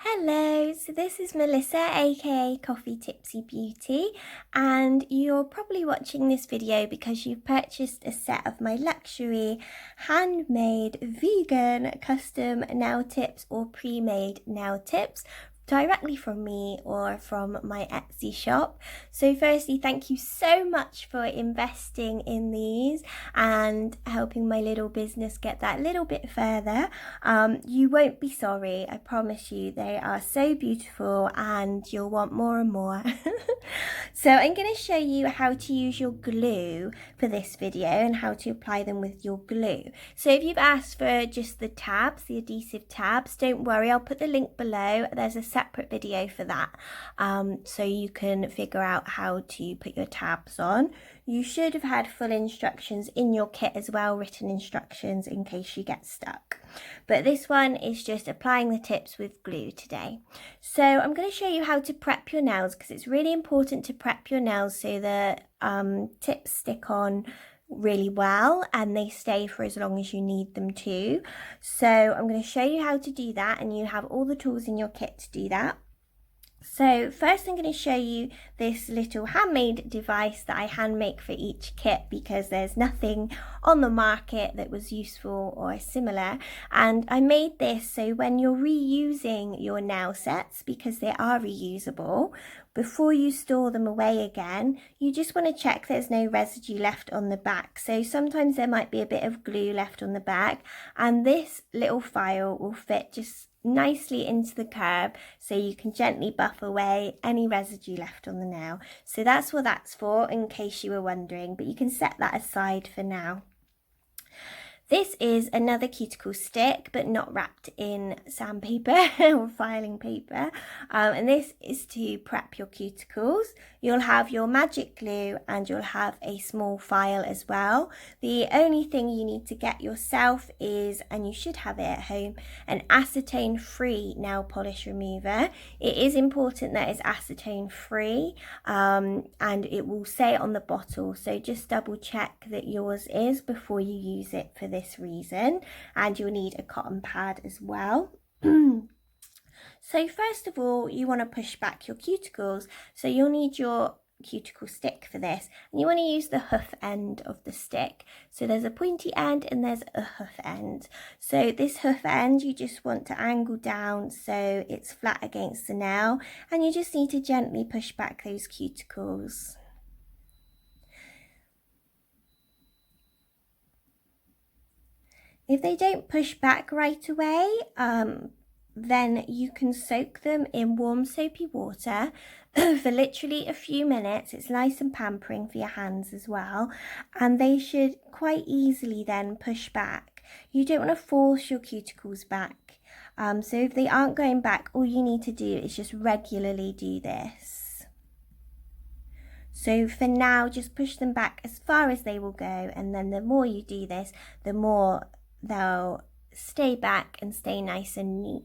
Hello, so this is Melissa, aka Coffee Tipsy Beauty, and you're probably watching this video because you've purchased a set of my luxury handmade vegan custom nail tips or pre-made nail tips directly from me or from my Etsy shop. So firstly, thank you so much for investing in these and helping my little business get that little bit further. You won't be sorry, I promise you. They are so beautiful and you'll want more and more. So I'm going to show you how to use your glue for this video and how to apply them with your glue. So if you've asked for just the tabs, the adhesive tabs, don't worry, I'll put the link below. There's a separate video for that, so you can figure out how to put your tabs on. You should have had full instructions in your kit as well, written instructions in case you get stuck. But this one is just applying the tips with glue today. So I'm going to show you how to prep your nails because it's really important to prep your nails so the tips stick on really well and they stay for as long as you need them to. So I'm going to show you how to do that, and you have all the tools in your kit to do that. So first I'm going to show you this little handmade device that I hand make for each kit because there's nothing on the market that was useful or similar, and I made this so when you're reusing your nail sets, because they are reusable, before you store them away again, you just want to check there's no residue left on the back. So sometimes there might be a bit of glue left on the back, and this little file will fit just nicely into the curve so you can gently buff away any residue left on the nail. So that's what that's for, in case you were wondering, but you can set that aside for now. This is another cuticle stick, but not wrapped in sandpaper or filing paper. And this is to prep your cuticles. You'll have your magic glue and you'll have a small file as well. The only thing you need to get yourself is, and you should have it at home, an acetone-free nail polish remover. It is important that it's acetone-free, and it will say on the bottle. So just double check that yours is before you use it for this reason, and you'll need a cotton pad as well. So first of all, you want to push back your cuticles, so you'll need your cuticle stick for this, and you want to use the hoof end of the stick. So there's a pointy end and there's a hoof end. So this hoof end you just want to angle down so it's flat against the nail, and you just need to gently push back those cuticles. If they don't push back right away, then you can soak them in warm soapy water for literally a few minutes. It's nice and pampering for your hands as well, and they should quite easily then push back. You don't want to force your cuticles back. So if they aren't going back, all you need to do is just regularly do this. So for now, just push them back as far as they will go, and then the more you do this, the more they'll stay back and stay nice and neat.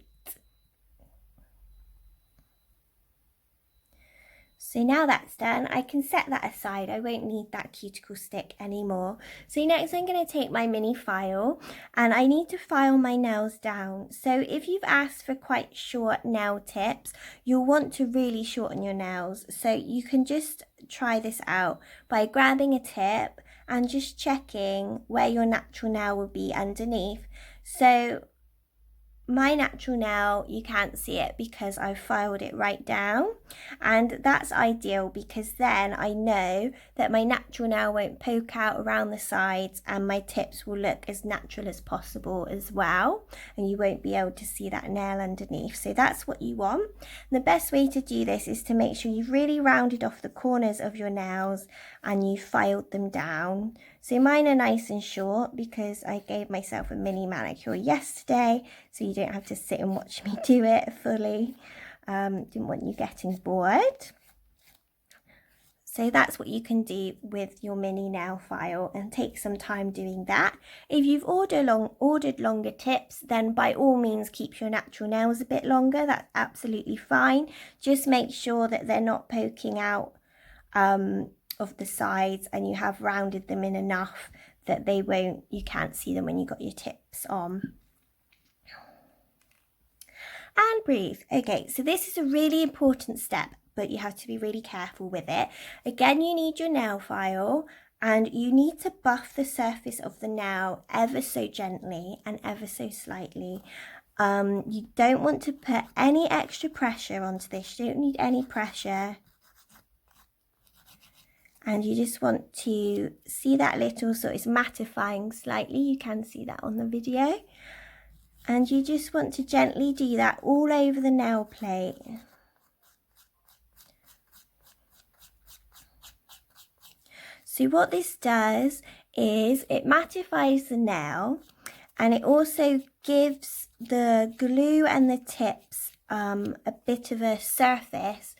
So now that's done, I can set that aside. I won't need that cuticle stick anymore. So next I'm going to take my mini file, and I need to file my nails down. So if you've asked for quite short nail tips, you'll want to really shorten your nails. So you can just try this out by grabbing a tip and just checking where your natural nail will be underneath. So my natural nail, you can't see it because I've filed it right down, and that's ideal because then I know that my natural nail won't poke out around the sides, and my tips will look as natural as possible as well, and you won't be able to see that nail underneath. So that's what you want. And the best way to do this is to make sure you've really rounded off the corners of your nails and you've filed them down. So mine are nice and short because I gave myself a mini manicure yesterday, so you don't have to sit and watch me do it fully. Didn't want you getting bored. So that's what you can do with your mini nail file, and take some time doing that. If you've ordered longer tips, then by all means keep your natural nails a bit longer. That's absolutely fine. Just make sure that they're not poking out of the sides, and you have rounded them in enough that you can't see them when you got your tips on. and breathe. Okay, so this is a really important step, but you have to be really careful with it. Again, you need your nail file, and you need to buff the surface of the nail ever so gently and ever so slightly. You don't want to put any extra pressure onto this. You don't need any pressure. And you just want to see that little, so it's mattifying slightly. You can see that on the video. And you just want to gently do that all over the nail plate. So what this does is it mattifies the nail, and it also gives the glue and the tips a bit of a surface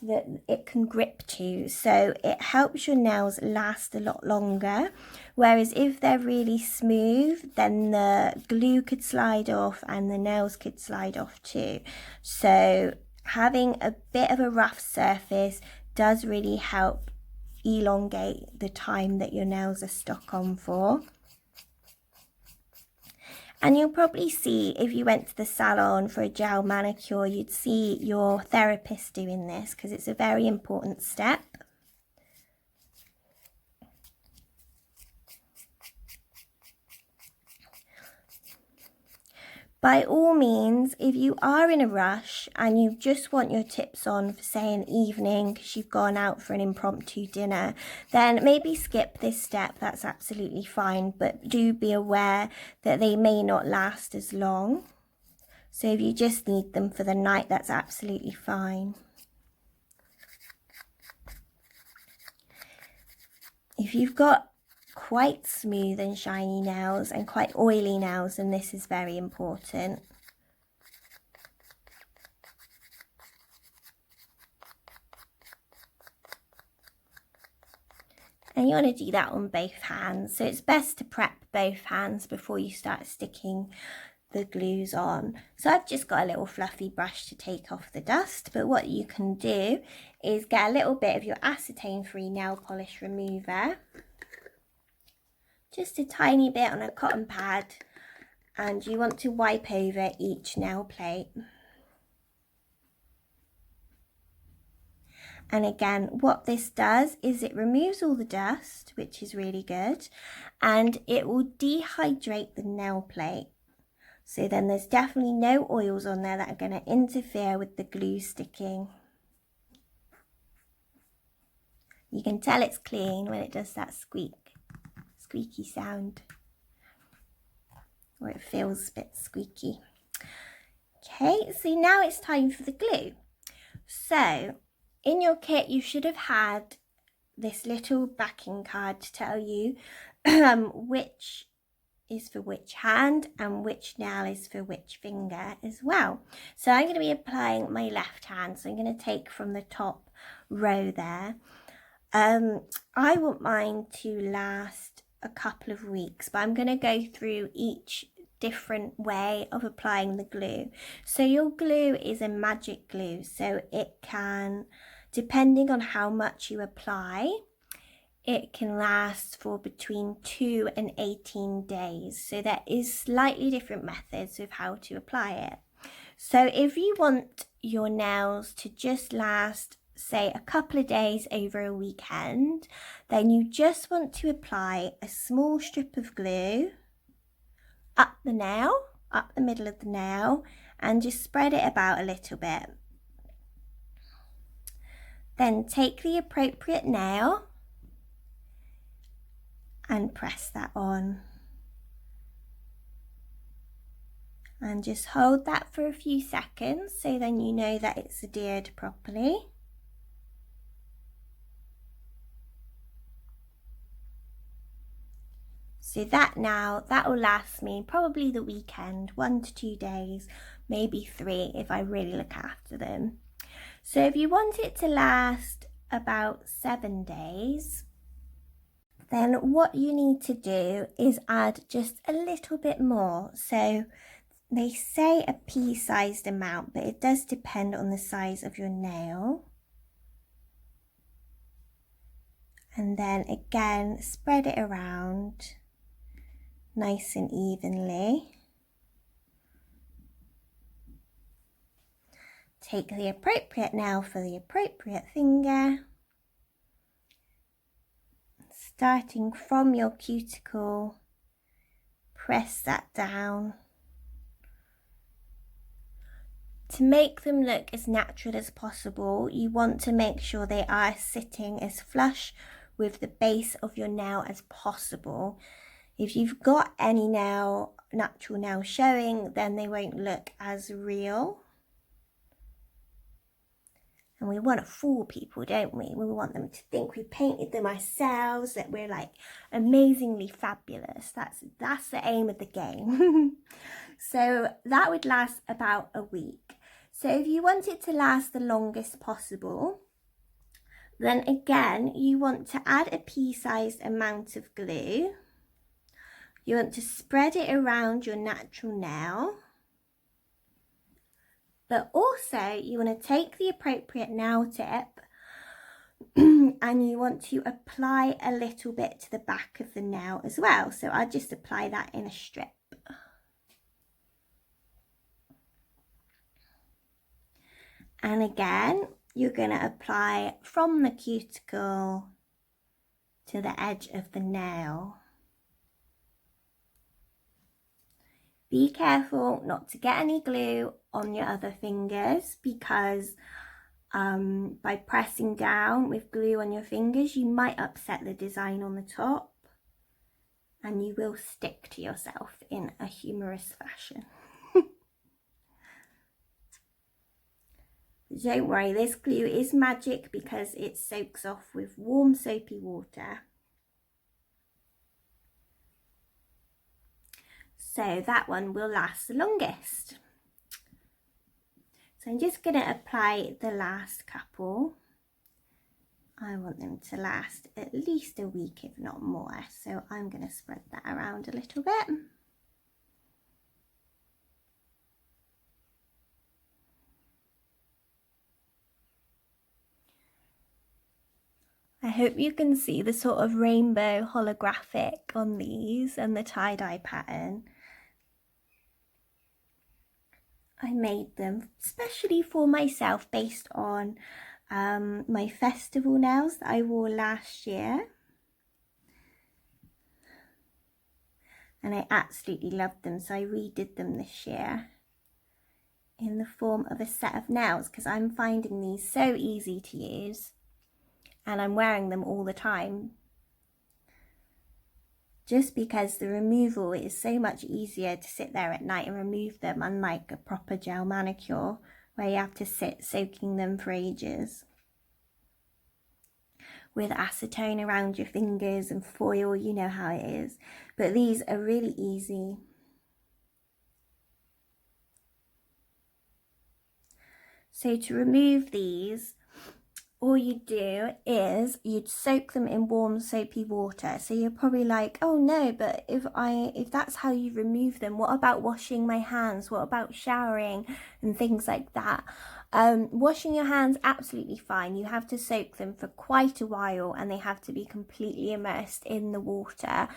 that it can grip to, so it helps your nails last a lot longer. Whereas if they're really smooth, then the glue could slide off and the nails could slide off too. So having a bit of a rough surface does really help elongate the time that your nails are stuck on for. And you'll probably see, if you went to the salon for a gel manicure, you'd see your therapist doing this, because it's a very important step. By all means, if you are in a rush and you just want your tips on for, say, an evening because you've gone out for an impromptu dinner, then maybe skip this step. That's absolutely fine, but do be aware that they may not last as long. So if you just need them for the night, that's absolutely fine. If you've got quite smooth and shiny nails and quite oily nails, and this is very important. And you want to do that on both hands, so it's best to prep both hands before you start sticking the glues on. So I've just got a little fluffy brush to take off the dust, but what you can do is get a little bit of your acetane-free nail polish remover, just a tiny bit on a cotton pad, and you want to wipe over each nail plate. And again, what this does is it removes all the dust, which is really good, and it will dehydrate the nail plate. So then there's definitely no oils on there that are going to interfere with the glue sticking. You can tell it's clean when it does that squeaky sound, or it feels a bit squeaky. Okay, so now it's time for the glue. So in your kit you should have had this little backing card to tell you which is for which hand and which nail is for which finger as well. So I'm going to be applying my left hand, so I'm going to take from the top row there. I want mine to last a couple of weeks, but I'm going to go through each different way of applying the glue. So your glue is a magic glue, so it can, depending on how much you apply, it can last for between 2 and 18 days. So there is slightly different methods of how to apply it. So if you want your nails to just last, say, a couple of days over a weekend, then you just want to apply a small strip of glue up the nail, up the middle of the nail, and just spread it about a little bit. Then take the appropriate nail and press that on. And just hold that for a few seconds, so then you know that it's adhered properly. So that will last me probably the weekend, 1 to 2 days, maybe 3 if I really look after them. So if you want it to last about 7 days, then what you need to do is add just a little bit more. So they say a pea-sized amount, but it does depend on the size of your nail. And then again, spread it around nice and evenly. Take the appropriate nail for the appropriate finger, starting from your cuticle, press that down. To make them look as natural as possible, you want to make sure they are sitting as flush with the base of your nail as possible. If you've got any natural nail showing, then they won't look as real. And we want to fool people, don't we? We want them to think we painted them ourselves, that we're like amazingly fabulous. That's the aim of the game. So that would last about a week. So if you want it to last the longest possible, then again, you want to add a pea-sized amount of glue. You want to spread it around your natural nail. But also you want to take the appropriate nail tip and you want to apply a little bit to the back of the nail as well. So I'll just apply that in a strip. And again, you're going to apply from the cuticle to the edge of the nail. Be careful not to get any glue on your other fingers, because by pressing down with glue on your fingers, you might upset the design on the top and you will stick to yourself in a humorous fashion. Don't worry, this glue is magic because it soaks off with warm soapy water. So that one will last the longest. So I'm just going to apply the last couple. I want them to last at least a week, if not more. So I'm going to spread that around a little bit. I hope you can see the sort of rainbow holographic on these and the tie-dye pattern. I made them especially for myself based on my festival nails that I wore last year. And I absolutely loved them, so I redid them this year in the form of a set of nails because I'm finding these so easy to use. And I'm wearing them all the time, just because the removal is so much easier to sit there at night and remove them, unlike a proper gel manicure where you have to sit soaking them for ages with acetone around your fingers and foil. You know how it is, but these are really easy. So to remove these, all you do is you'd soak them in warm soapy water. So you're probably like, oh no, but if that's how you remove them, what about washing my hands? What about showering and things like that? Washing your hands, absolutely fine. You have to soak them for quite a while and they have to be completely immersed in the water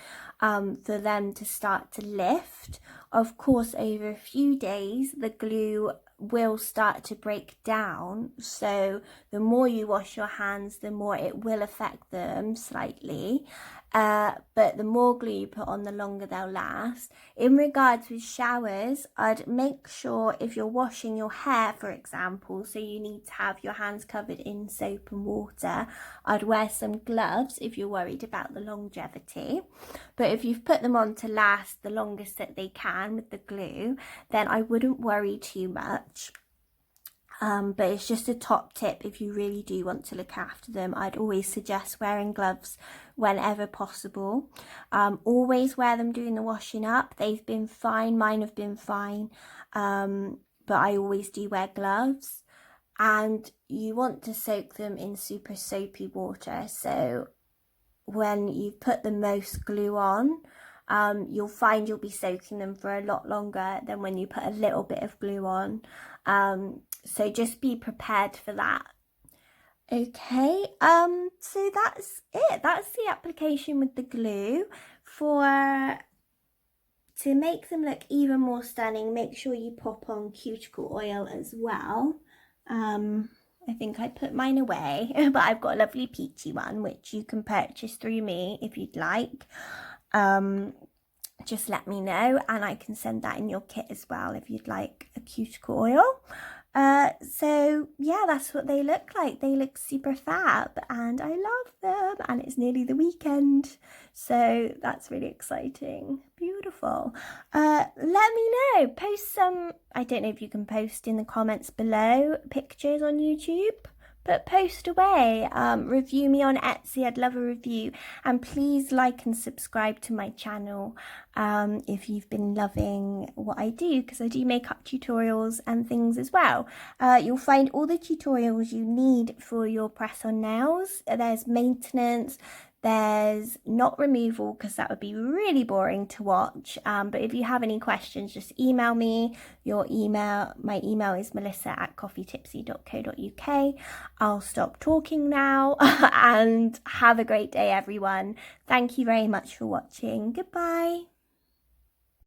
for them to start to lift. Of course, over a few days, the glue will start to break down, so the more you wash your hands, the more it will affect them slightly, but the more glue you put on, the longer they'll last. In regards with showers, I'd make sure if you're washing your hair, for example, so you need to have your hands covered in soap and water, I'd wear some gloves if you're worried about the longevity. But if you've put them on to last the longest that they can with the glue, then I wouldn't worry too much. But it's just a top tip if you really do want to look after them. I'd always suggest wearing gloves whenever possible. Always wear them during the washing up. They've been fine, mine have been fine, but I always do wear gloves. And you want to soak them in super soapy water, so when you put the most glue on, you'll find you'll be soaking them for a lot longer than when you put a little bit of glue on. So just be prepared for that. Okay, so that's it. That's the application with the glue. To make them look even more stunning, make sure you pop on cuticle oil as well. I think I put mine away, but I've got a lovely peachy one which you can purchase through me if you'd like. Just let me know and I can send that in your kit as well if you'd like a cuticle oil. So yeah, that's what they look like. They look super fab and I love them, and it's nearly the weekend, so that's really exciting. Beautiful. Let me know, post some, I don't know if you can post in the comments below pictures on YouTube, but post away. Review me on Etsy, I'd love a review, and please like and subscribe to my channel if you've been loving what I do, because I do makeup tutorials and things as well. You'll find all the tutorials you need for your press-on nails. There's maintenance, there's knot removal, because that would be really boring to watch, but if you have any questions, just email me. My email is melissa@coffeetipsy.co.uk. I'll stop talking now and have a great day, everyone. Thank you very much for watching. Goodbye.